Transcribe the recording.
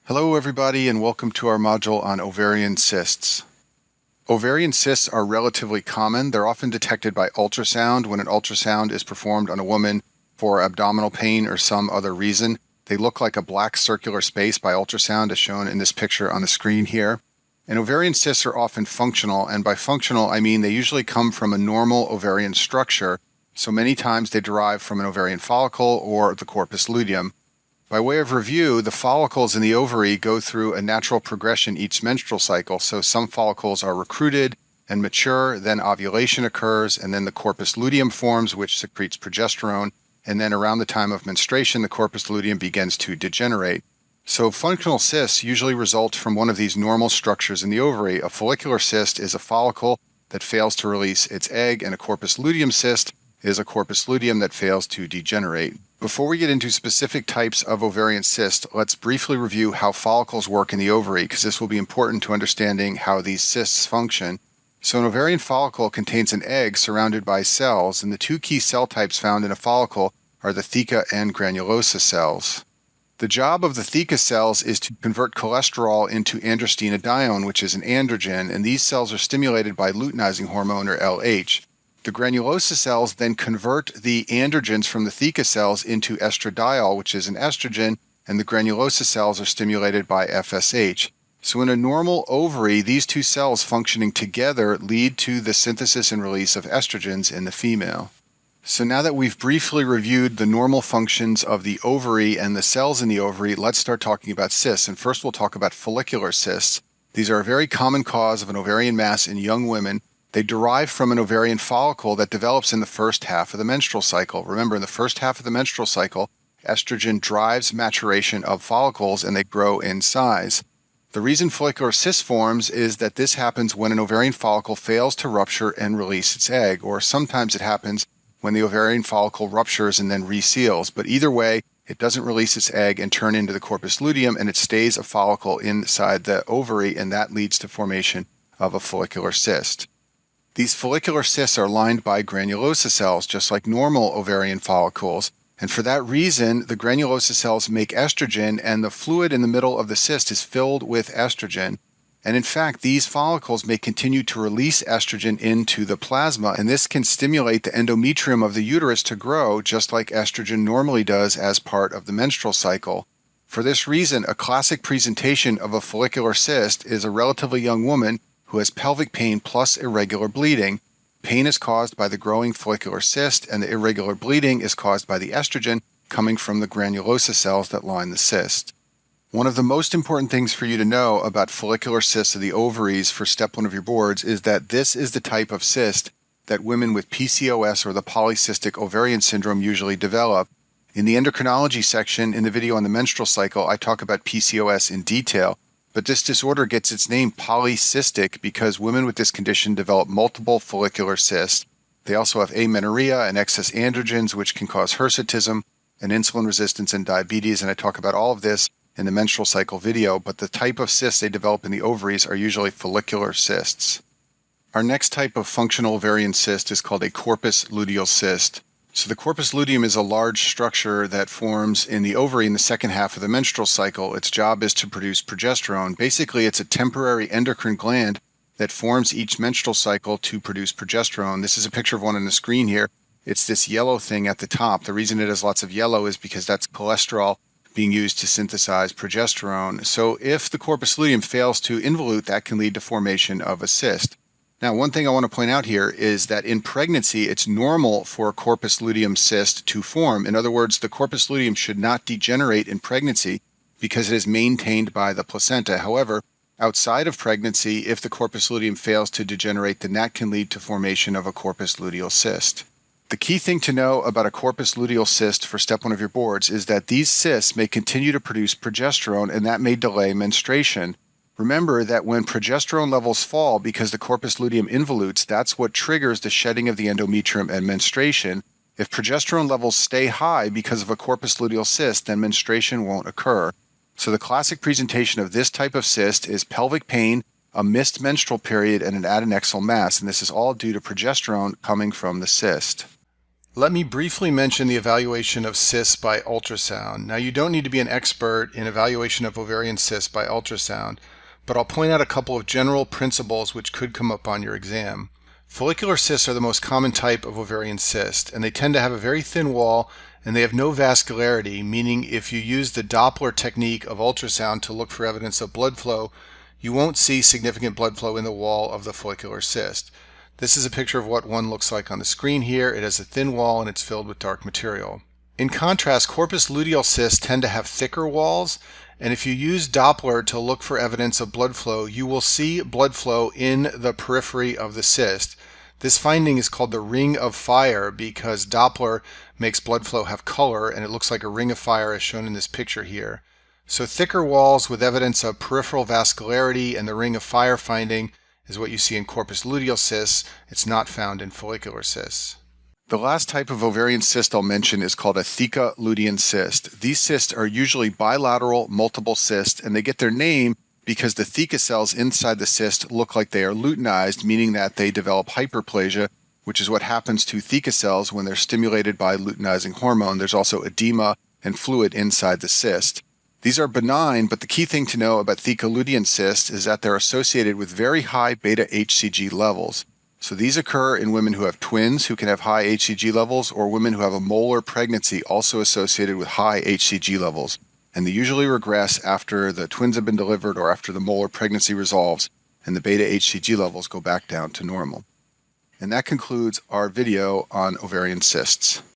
Hello everybody and welcome to our module on ovarian cysts. Ovarian cysts are relatively common. They're often detected by ultrasound when an ultrasound is performed on a woman for abdominal pain or some other reason. They look like a black circular space by ultrasound as shown in this picture on the screen here. And ovarian cysts are often functional, and by functional I mean they usually come from a normal ovarian structure, so many times they derive from an ovarian follicle or the corpus luteum. By way of review, the follicles in the ovary go through a natural progression each menstrual cycle. So some follicles are recruited and mature, then ovulation occurs, and then the corpus luteum forms, which secretes progesterone. And then around the time of menstruation, the corpus luteum begins to degenerate. So functional cysts usually result from one of these normal structures in the ovary. A follicular cyst is a follicle that fails to release its egg, and a corpus luteum cyst is a corpus luteum that fails to degenerate. Before we get into specific types of ovarian cysts, let's briefly review how follicles work in the ovary, because this will be important to understanding how these cysts function. So an ovarian follicle contains an egg surrounded by cells, and the two key cell types found in a follicle are the theca and granulosa cells. The job of the theca cells is to convert cholesterol into androstenedione, which is an androgen, and these cells are stimulated by luteinizing hormone, or LH. The granulosa cells then convert the androgens from the theca cells into estradiol, which is an estrogen, and the granulosa cells are stimulated by FSH. So in a normal ovary, these two cells functioning together lead to the synthesis and release of estrogens in the female. So now that we've briefly reviewed the normal functions of the ovary and the cells in the ovary, let's start talking about cysts. And first we'll talk about follicular cysts. These are a very common cause of an ovarian mass in young women. They derive from an ovarian follicle that develops in the first half of the menstrual cycle. Remember, in the first half of the menstrual cycle, estrogen drives maturation of follicles and they grow in size. The reason follicular cyst forms is that this happens when an ovarian follicle fails to rupture and release its egg, or sometimes it happens when the ovarian follicle ruptures and then reseals. But either way, it doesn't release its egg and turn into the corpus luteum, and it stays a follicle inside the ovary, and that leads to formation of a follicular cyst. These follicular cysts are lined by granulosa cells, just like normal ovarian follicles, and for that reason, the granulosa cells make estrogen, and the fluid in the middle of the cyst is filled with estrogen. And in fact, these follicles may continue to release estrogen into the plasma, and this can stimulate the endometrium of the uterus to grow, just like estrogen normally does as part of the menstrual cycle. For this reason, a classic presentation of a follicular cyst is a relatively young woman who has pelvic pain plus irregular bleeding. Pain is caused by the growing follicular cyst, and the irregular bleeding is caused by the estrogen coming from the granulosa cells that line the cyst. One of the most important things for you to know about follicular cysts of the ovaries for step 1 of your boards is that this is the type of cyst that women with PCOS or the polycystic ovarian syndrome usually develop. In the endocrinology section in the video on the menstrual cycle, I talk about PCOS in detail. But this disorder gets its name polycystic because women with this condition develop multiple follicular cysts. They also have amenorrhea and excess androgens, which can cause hirsutism and insulin resistance and diabetes, and I talk about all of this in the menstrual cycle video, but the type of cysts they develop in the ovaries are usually follicular cysts. Our next type of functional ovarian cyst is called a corpus luteal cyst. So the corpus luteum is a large structure that forms in the ovary in the second half of the menstrual cycle. Its job is to produce progesterone. Basically, it's a temporary endocrine gland that forms each menstrual cycle to produce progesterone. This is a picture of one on the screen here. It's this yellow thing at the top. The reason it has lots of yellow is because that's cholesterol being used to synthesize progesterone. So if the corpus luteum fails to involute, that can lead to formation of a cyst. Now, one thing I want to point out here is that in pregnancy, it's normal for a corpus luteum cyst to form. In other words, the corpus luteum should not degenerate in pregnancy because it is maintained by the placenta. However, outside of pregnancy, if the corpus luteum fails to degenerate, then that can lead to formation of a corpus luteal cyst. The key thing to know about a corpus luteal cyst for step 1 of your boards is that these cysts may continue to produce progesterone, and that may delay menstruation. Remember that when progesterone levels fall because the corpus luteum involutes, that's what triggers the shedding of the endometrium and menstruation. If progesterone levels stay high because of a corpus luteal cyst, then menstruation won't occur. So the classic presentation of this type of cyst is pelvic pain, a missed menstrual period, and an adnexal mass, and this is all due to progesterone coming from the cyst. Let me briefly mention the evaluation of cysts by ultrasound. Now, you don't need to be an expert in evaluation of ovarian cysts by ultrasound, but I'll point out a couple of general principles which could come up on your exam. Follicular cysts are the most common type of ovarian cyst, and they tend to have a very thin wall and they have no vascularity, meaning if you use the Doppler technique of ultrasound to look for evidence of blood flow, you won't see significant blood flow in the wall of the follicular cyst. This is a picture of what one looks like on the screen here. It has a thin wall and it's filled with dark material. In contrast, corpus luteal cysts tend to have thicker walls, and if you use Doppler to look for evidence of blood flow, you will see blood flow in the periphery of the cyst. This finding is called the ring of fire because Doppler makes blood flow have color, and it looks like a ring of fire as shown in this picture here. So thicker walls with evidence of peripheral vascularity and the ring of fire finding is what you see in corpus luteal cysts. It's not found in follicular cysts. The last type of ovarian cyst I'll mention is called a theca lutein cyst. These cysts are usually bilateral multiple cysts, and they get their name because the theca cells inside the cyst look like they are luteinized, meaning that they develop hyperplasia, which is what happens to theca cells when they're stimulated by luteinizing hormone. There's also edema and fluid inside the cyst. These are benign, but the key thing to know about theca lutein cysts is that they're associated with very high beta-HCG levels. So these occur in women who have twins who can have high HCG levels, or women who have a molar pregnancy also associated with high HCG levels. And they usually regress after the twins have been delivered or after the molar pregnancy resolves and the beta-HCG levels go back down to normal. And that concludes our video on ovarian cysts.